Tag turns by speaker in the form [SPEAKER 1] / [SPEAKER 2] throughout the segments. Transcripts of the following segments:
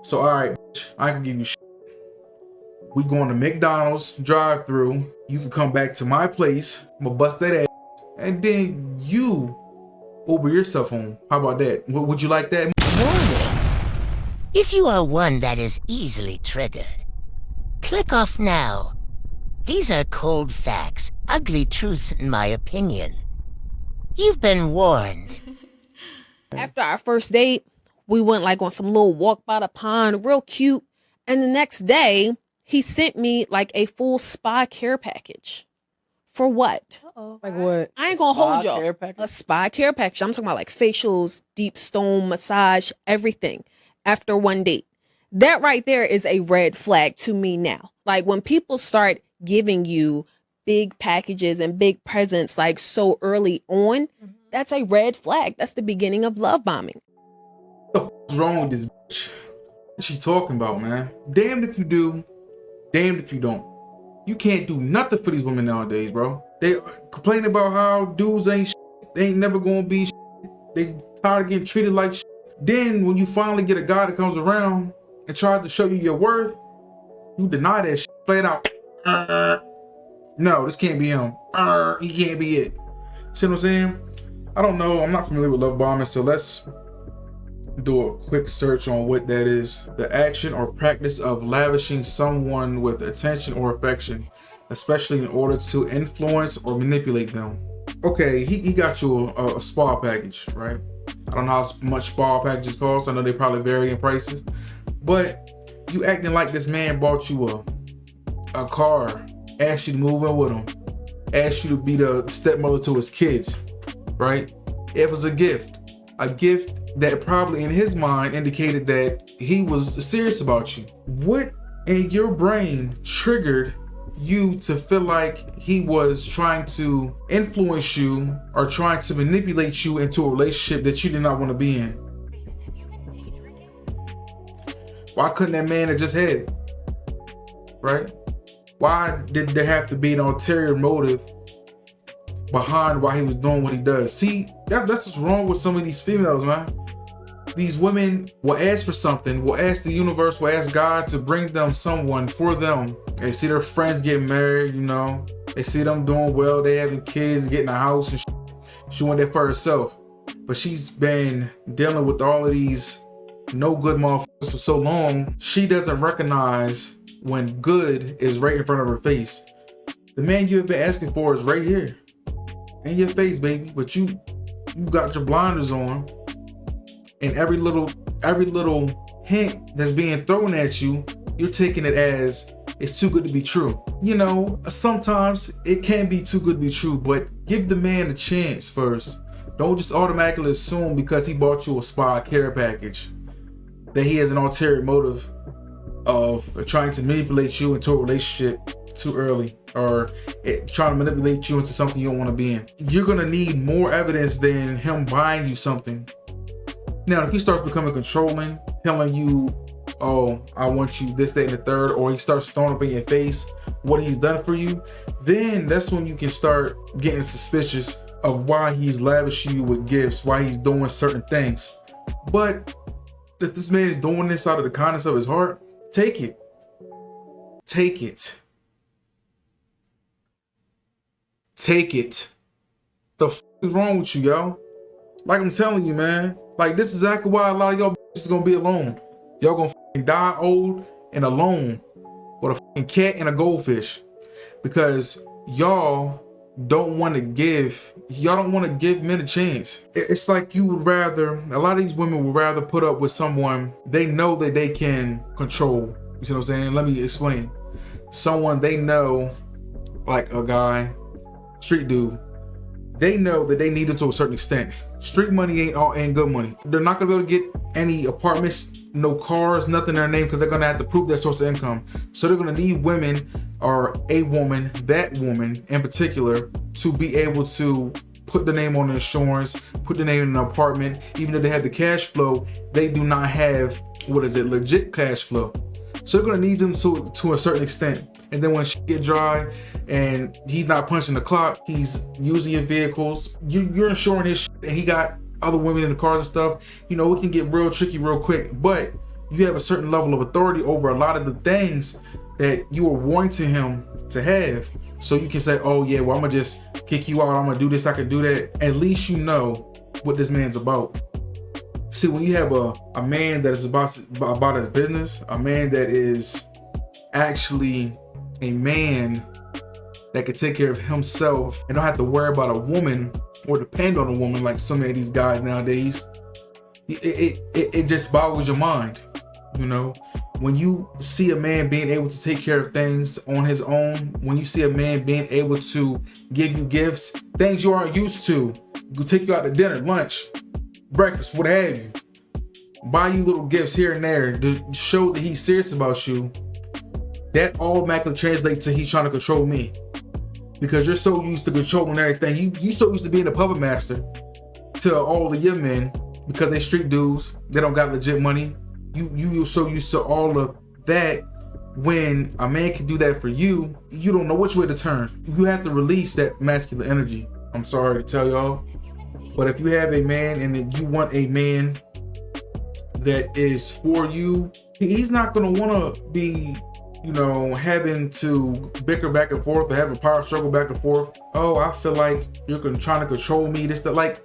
[SPEAKER 1] So all right, bitch, I can give you shit. We going to McDonald's drive-through. You can come back to my place. I'm gonna bust that ass, and then you Uber yourself home. How about that? Would you like that?
[SPEAKER 2] Warning. If you are one that is easily triggered, click off now. These are cold facts, ugly truths in my opinion. You've been warned.
[SPEAKER 3] After our first date, we went like on some little walk by the pond, real cute. And the next day, he sent me like a full spa care package. For what?
[SPEAKER 4] Like what?
[SPEAKER 3] I ain't gonna hold y'all.
[SPEAKER 4] Care package?
[SPEAKER 3] A spa care package. I'm talking about like facials, deep stone massage, everything after one date. That right there is a red flag to me now. Like when people start giving you big packages and big presents like so early on, that's a red flag. That's the beginning of love bombing.
[SPEAKER 1] What the f*** wrong with this bitch? What's she talking about, man? Damned if you do, damned if you don't. You can't do nothing for these women nowadays, bro. They complain about how dudes ain't shit. They ain't never gonna be shit. They tired of getting treated like shit. Then when you finally get a guy that comes around and tries to show you your worth, you deny that shit. Play it out. No, this can't be him. He can't be it. See what I'm saying? I don't know. I'm not familiar with love bombing, so let's do a quick search on what that is. The action or practice of lavishing someone with attention or affection, especially in order to influence or manipulate them. Okay, he got you a spa package, right? I don't know how much spa packages cost. I know they probably vary in prices, but you acting like this man bought you a car, asked you to move in with him, asked you to be the stepmother to his kids, right? It was a gift that probably in his mind indicated that he was serious about you. What in your brain triggered you to feel like he was trying to influence you or trying to manipulate you into a relationship that you did not want to be in? Why couldn't that man have just had it? Right? Why did there have to be an ulterior motive behind why he was doing what he does? See, that's what's wrong with some of these females, man. These women will ask for something, will ask the universe, will ask God to bring them someone for them. They see their friends get married, you know. They see them doing well, they having kids, getting a house and shit. She went there for herself. But she's been dealing with all of these no good motherfuckers for so long, she doesn't recognize when good is right in front of her face. The man you've been asking for is right here. In your face, baby. But you got your blinders on. And every little hint that's being thrown at you, you're taking it as it's too good to be true. You know, sometimes it can be too good to be true, but give the man a chance first. Don't just automatically assume because he bought you a spa care package that he has an ulterior motive of trying to manipulate you into a relationship too early, or trying to manipulate you into something you don't want to be in. You're gonna need more evidence than him buying you something. Now, if he starts becoming controlling, telling you, oh, I want you this, that, and the third, or he starts throwing up in your face what he's done for you, then that's when you can start getting suspicious of why he's lavishing you with gifts, why he's doing certain things. But if this man is doing this out of the kindness of his heart, take it. Take it. Take it. The f is wrong with you, yo? Like I'm telling you, man. Like, this is exactly why a lot of y'all is gonna be alone. Y'all gonna die old and alone with a cat and a goldfish, because y'all don't want to give men a chance. It's like you would rather, a lot of these women would rather put up with someone they know that they can control. You see what I'm saying? Let me explain. Someone they know, like a guy, street dude, they know that they need it to a certain extent. Street money ain't good money. They're not gonna be able to get any apartments, no cars, nothing in their name, because they're gonna have to prove their source of income. So they're gonna need women, or a woman, that woman in particular, to be able to put the name on the insurance, put the name in an apartment. Even though they have the cash flow, they do not have, legit cash flow. So they're gonna need them to a certain extent. And then when shit get dry and he's not punching the clock, he's using your vehicles, you're insuring his shit, and he got other women in the cars and stuff, you know, it can get real tricky real quick. But you have a certain level of authority over a lot of the things that you are wanting him to have. So you can say, oh yeah, well, I'm gonna just kick you out. I'm gonna do this, I can do that. At least you know what this man's about. See, when you have a man that is about his business, a man that is actually a man that can take care of himself and don't have to worry about a woman or depend on a woman like so many of these guys nowadays, it just boggles your mind, you know? When you see a man being able to take care of things on his own, when you see a man being able to give you gifts, things you aren't used to, take you out to dinner, lunch, breakfast, what have you, buy you little gifts here and there to show that he's serious about you, that automatically translates to he's trying to control me. Because you're so used to controlling everything. You so used to being a puppet master to all of your men because they street dudes, they don't got legit money. You're so used to all of that. When a man can do that for you, you don't know which way to turn. You have to release that masculine energy. I'm sorry to tell y'all, but if you have a man and you want a man that is for you, he's not gonna want to be, you know, having to bicker back and forth or have a power struggle back and forth. Oh, I feel like you're trying to control me. This, that. Like,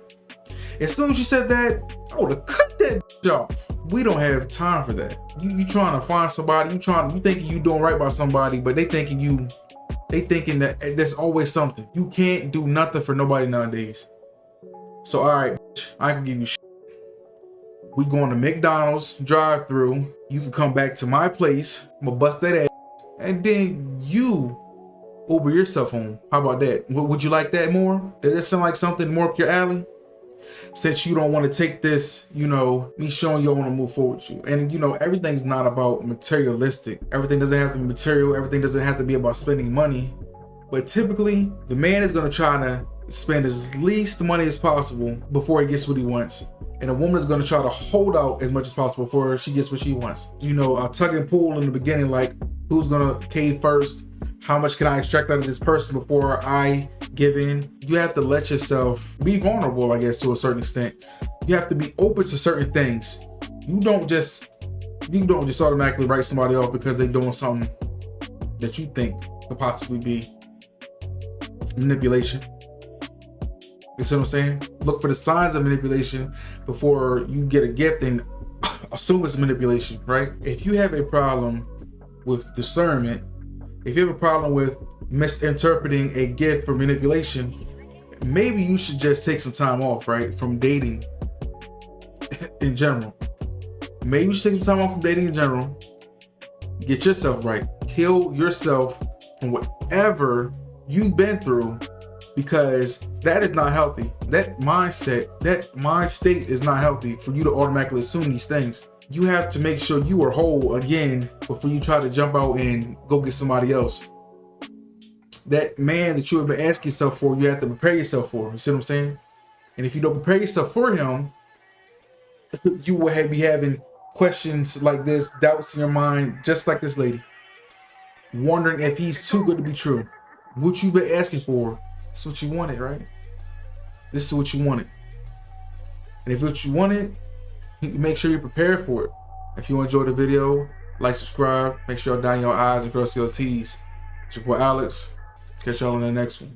[SPEAKER 1] as soon as you said that, I would have cut that off. We don't have time for that. You trying to find somebody, you thinking you doing right by somebody, but they thinking that there's always something. You can't do nothing for nobody nowadays. So, all right, I can give you shit. We going to McDonald's drive-through. You can come back to my place. I'm gonna bust that ass, and then you Uber yourself home. How about that? Would you like that more? Does that sound like something more up your alley? Since you don't want to take this, you know, me showing you I want to move forward with you. And, you know, everything's not about materialistic. Everything doesn't have to be material. Everything doesn't have to be about spending money. But typically, the man is going to try to spend as least money as possible before he gets what he wants. And a woman is going to try to hold out as much as possible before she gets what she wants. You know, a tug and pull in the beginning, like who's going to cave first? How much can I extract out of this person before I give in? You have to let yourself be vulnerable, I guess, to a certain extent. You have to be open to certain things. You don't just automatically write somebody off because they're doing something that you think could possibly be manipulation. You see what I'm saying? Look for the signs of manipulation before you get a gift and assume it's manipulation, right? If you have a problem with discernment, if you have a problem with misinterpreting a gift for manipulation, maybe you should just take some time off, right? From dating in general. Maybe you should take some time off from dating in general. Get yourself right. Heal yourself from whatever you've been through, because that is not healthy. That mindset, that mind state is not healthy for you to automatically assume these things. You have to make sure you are whole again before you try to jump out and go get somebody else. That man that you have been asking yourself for, you have to prepare yourself for. You see what I'm saying? And if you don't prepare yourself for him, you will be having questions like this, doubts in your mind, just like this lady. Wondering if he's too good to be true. What you've been asking for, this is what you wanted, right? This is what you wanted. And if what you wanted, make sure you're prepared for it. If you enjoyed the video, like, subscribe, make sure y'all dot your I's and cross your T's. It's your boy Alex. Catch y'all on the next one.